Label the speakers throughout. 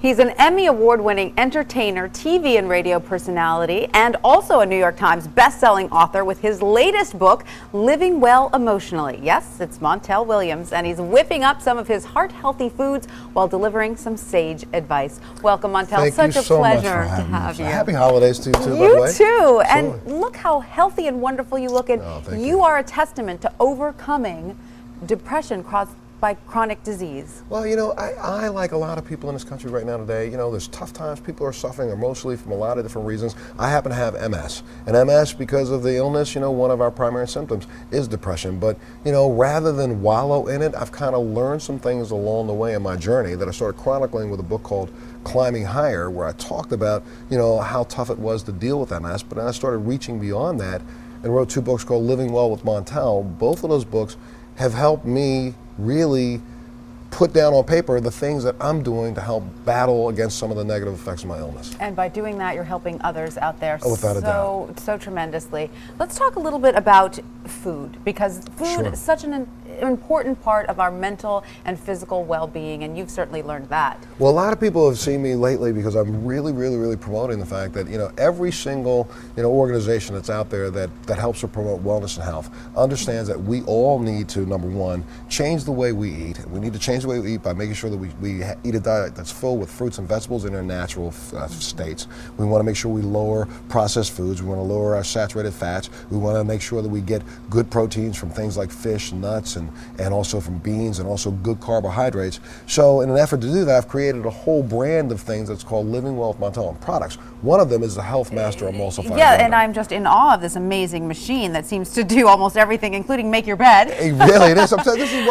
Speaker 1: He's an Emmy Award-winning entertainer, TV and radio personality, and also a New York Times best-selling author with his latest book, Living Well Emotionally. Yes, it's Montel Williams, and he's whipping up some of his heart-healthy foods while delivering some sage advice. Welcome, Montel.
Speaker 2: Thank
Speaker 1: Such a pleasure to have you.
Speaker 2: Happy holidays to you, too, by the way.
Speaker 1: You too. And look how healthy and wonderful you look. And you are a testament to overcoming depression caused by chronic disease.
Speaker 2: Well, you know, I like a lot of people in this country right now today, you know, there's tough times. People are suffering emotionally from a lot of different reasons. I happen to have MS. And MS, because of the illness, you know, one of our primary symptoms is depression. But, you know, rather than wallow in it, I've kind of learned some things along the way in my journey that I started chronicling with a book called Climbing Higher, where I talked about, you know, how tough it was to deal with MS. But then I started reaching beyond that and wrote two books called Living Well with Montel. Both of those books have helped me really put down on paper the things that I'm doing to help battle against some of the negative effects of my illness.
Speaker 1: And by doing that, you're helping others out there
Speaker 2: without a doubt.
Speaker 1: So tremendously. Let's talk a little bit about food, because food is such an important part of our mental and physical well-being, and you've certainly learned that.
Speaker 2: Well, a lot of people have seen me lately because I'm really promoting the fact that, you know, every single, you know, organization that's out there that helps to promote wellness and health understands that we all need to, number one, change the way we eat. We need to change the way we eat by making sure that we eat a diet that's filled with fruits and vegetables in their natural states. We want to make sure we lower processed foods. We want to lower our saturated fats. We want to make sure that we get good proteins from things like fish, nuts, and also from beans, and also good carbohydrates. So in an effort to do that, I've created a whole brand of things that's called Living Well with Montel and products. One of them is the Health Master Emulsifier.
Speaker 1: Yeah,
Speaker 2: blender.
Speaker 1: And I'm just in awe of this amazing machine that seems to do almost everything, including make your bed.
Speaker 2: It is. I'm saying, this is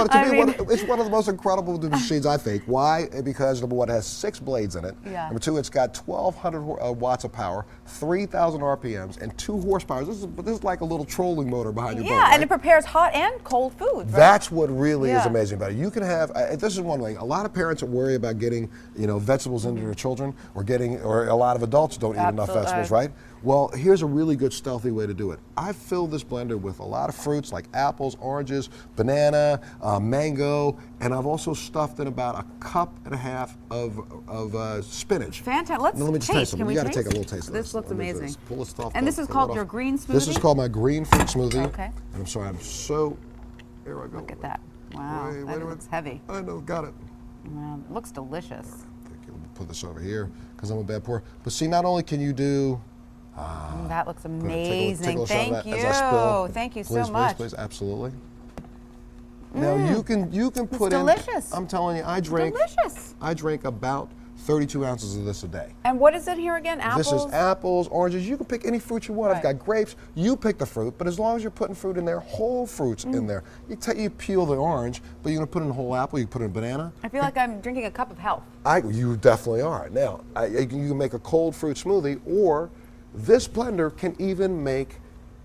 Speaker 2: it's one of the most incredible machines, I think. Why? Because number one, it has 6 blades in it.
Speaker 1: Yeah.
Speaker 2: Number two, it's got 1,200 watts of power, 3,000 RPMs, and 2 horsepower. This is like a little trolling motor behind your boat.
Speaker 1: Yeah, and it prepares hot and cold food. Right?
Speaker 2: That's what really is amazing about it. You can have, this is one way, a lot of parents worry about getting, you know, vegetables into their children, or a lot of adults don't eat enough vegetables, right? Well, here's a really good stealthy way to do it. I filled this blender with a lot of fruits like apples, oranges, banana, mango, and I've also stuffed in about 1.5 cups of spinach.
Speaker 1: Fantastic. Let me
Speaker 2: just taste them. You got to take a little taste of this.
Speaker 1: This looks amazing.
Speaker 2: Pull this off.
Speaker 1: And this is called your green smoothie?
Speaker 2: This is called my green fruit smoothie.
Speaker 1: Okay.
Speaker 2: And I'm sorry, here I go.
Speaker 1: Look at that. Wow, that looks heavy.
Speaker 2: I know, got it.
Speaker 1: Well, it looks delicious.
Speaker 2: Thank you. Let me put this over here because I'm a bad pour. But see, not only can you do
Speaker 1: that looks amazing.
Speaker 2: Thank you.
Speaker 1: Thank you so much.
Speaker 2: Please, absolutely. Now you can put in.
Speaker 1: Delicious.
Speaker 2: I'm telling you, I drink about 32 ounces of this a day.
Speaker 1: And what is it here again? Apples?
Speaker 2: This is apples, oranges. You can pick any fruit you want. I've got grapes. You pick the fruit, but as long as you're putting fruit in there, whole fruits in there. You peel the orange, but you're going to put in a whole apple. You put in a banana.
Speaker 1: I feel like I'm drinking a cup of health.
Speaker 2: You definitely are. Now, you can make a cold fruit smoothie, or this blender can even make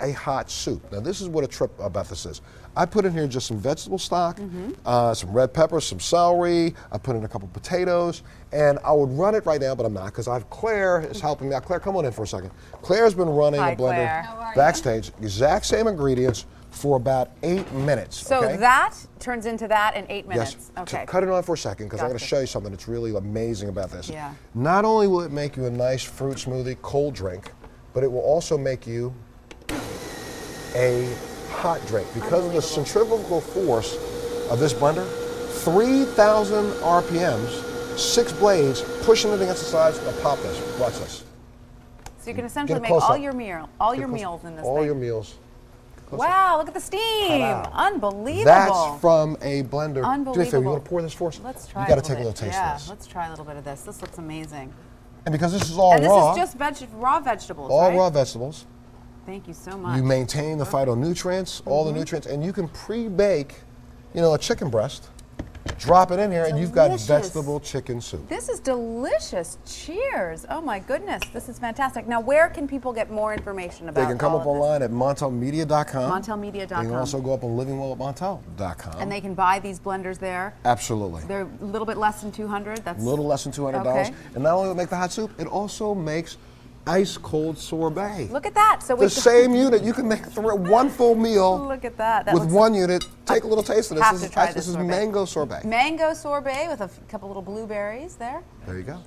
Speaker 2: a hot soup. Now, this is what a trip about this is. I put in here just some vegetable stock, some red peppers, some celery. I put in a couple potatoes, and I would run it right now, but I'm not, because Claire is helping me out. Claire, come on in for a second. Claire's been running the blender backstage, exact same ingredients, for about 8 minutes.
Speaker 1: So that turns into that in 8 minutes.
Speaker 2: Yes.
Speaker 1: Okay.
Speaker 2: So cut it on for a second, because I'm going to show you something that's really amazing about this.
Speaker 1: Yeah.
Speaker 2: Not only will it make you a nice fruit smoothie, cold drink, but it will also make you a hot drink. Because of the centrifugal force of this blender, 3,000 RPMs, 6 blades, pushing it against the sides, and pop this. Watch this.
Speaker 1: So you can essentially make all your meals in this
Speaker 2: All your meals.
Speaker 1: Wow, look at the steam. Unbelievable.
Speaker 2: That's from a blender.
Speaker 1: Unbelievable.
Speaker 2: Do me a favor, you want to pour this for us?
Speaker 1: Let's try.
Speaker 2: You got to take a little taste of this.
Speaker 1: Yeah, let's try a little bit of this. This looks amazing.
Speaker 2: And because this is all raw.
Speaker 1: And this is just raw vegetables,
Speaker 2: all
Speaker 1: right?
Speaker 2: raw vegetables.
Speaker 1: Thank you so much.
Speaker 2: You maintain the phytonutrients, all the nutrients, and you can pre-bake, you know, a chicken breast. Drop it in here, and you've got vegetable chicken soup.
Speaker 1: This is delicious. Cheers. Oh, my goodness. This is fantastic. Now, where can people get more information about
Speaker 2: They can come up online at montelmedia.com.
Speaker 1: Montelmedia.com.
Speaker 2: They can also go up on livingwellwithmontel.com.
Speaker 1: And they can buy these blenders there?
Speaker 2: Absolutely.
Speaker 1: They're a little bit less than $200? That's
Speaker 2: a little less than $200.
Speaker 1: Okay.
Speaker 2: And not only will it make the hot soup, it also makes ice cold sorbet.
Speaker 1: Look at that. So
Speaker 2: the same unit, you can make one full meal.
Speaker 1: Look at that.
Speaker 2: With one unit. take a little taste of this.
Speaker 1: Have to try this
Speaker 2: is
Speaker 1: sorbet.
Speaker 2: mango sorbet.
Speaker 1: Mango sorbet with a couple little blueberries there.
Speaker 2: There you go.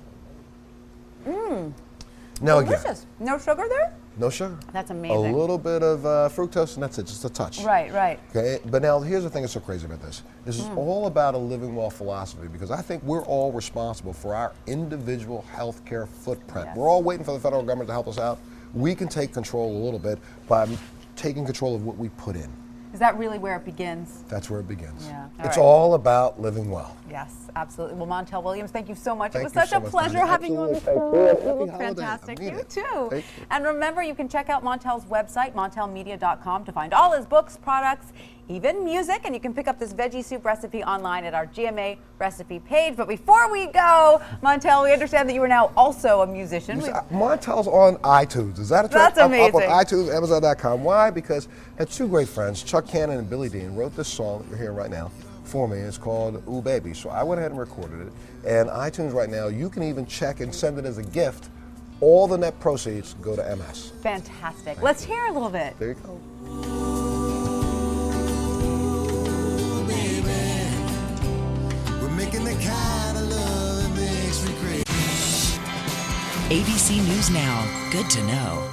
Speaker 1: Mmm.
Speaker 2: Now
Speaker 1: Delicious.
Speaker 2: again,
Speaker 1: No sugar there?
Speaker 2: no sugar.
Speaker 1: That's amazing.
Speaker 2: A little bit of fructose, and that's it, just a touch.
Speaker 1: Right, right.
Speaker 2: Okay, but now here's the thing that's so crazy about this. This is all about a living well philosophy, because I think we're all responsible for our individual healthcare footprint.
Speaker 1: Yes.
Speaker 2: We're all waiting for the federal government to help us out. We can take control a little bit by taking control of what we put in.
Speaker 1: Is that really where it begins?
Speaker 2: That's where it begins.
Speaker 1: Yeah.
Speaker 2: It's
Speaker 1: All right.
Speaker 2: all about living well.
Speaker 1: Yes, absolutely. Well, Montel Williams, thank you so much.
Speaker 2: Thank
Speaker 1: it was
Speaker 2: you
Speaker 1: such
Speaker 2: so
Speaker 1: a
Speaker 2: much,
Speaker 1: pleasure
Speaker 2: Diana.
Speaker 1: having you on the
Speaker 2: Absolutely.
Speaker 1: show.
Speaker 2: Thank you.
Speaker 1: You look
Speaker 2: Happy holidays.
Speaker 1: fantastic.
Speaker 2: I need
Speaker 1: You
Speaker 2: it.
Speaker 1: too.
Speaker 2: Thank you.
Speaker 1: And remember, you can check out Montel's website, montelmedia.com, to find all his books, products, even music. And you can pick up this veggie soup recipe online at our GMA recipe page. But before we go, Montel, we understand that you are now also a musician.
Speaker 2: Montel's on iTunes. Is that a track?
Speaker 1: That's amazing.
Speaker 2: Up on iTunes, Amazon.com. Why? Because I had two great friends, Chuck Cannon and Billy Dean, wrote this song that you're hearing right now for me. It's called Ooh Baby. So I went ahead and recorded it. And iTunes right now, you can even check and send it as a gift. All the net proceeds go to MS.
Speaker 1: Fantastic. Let's hear a little bit.
Speaker 2: There you go.
Speaker 3: Making the kind of love that makes me crazy.
Speaker 4: ABC News Now. Good to know.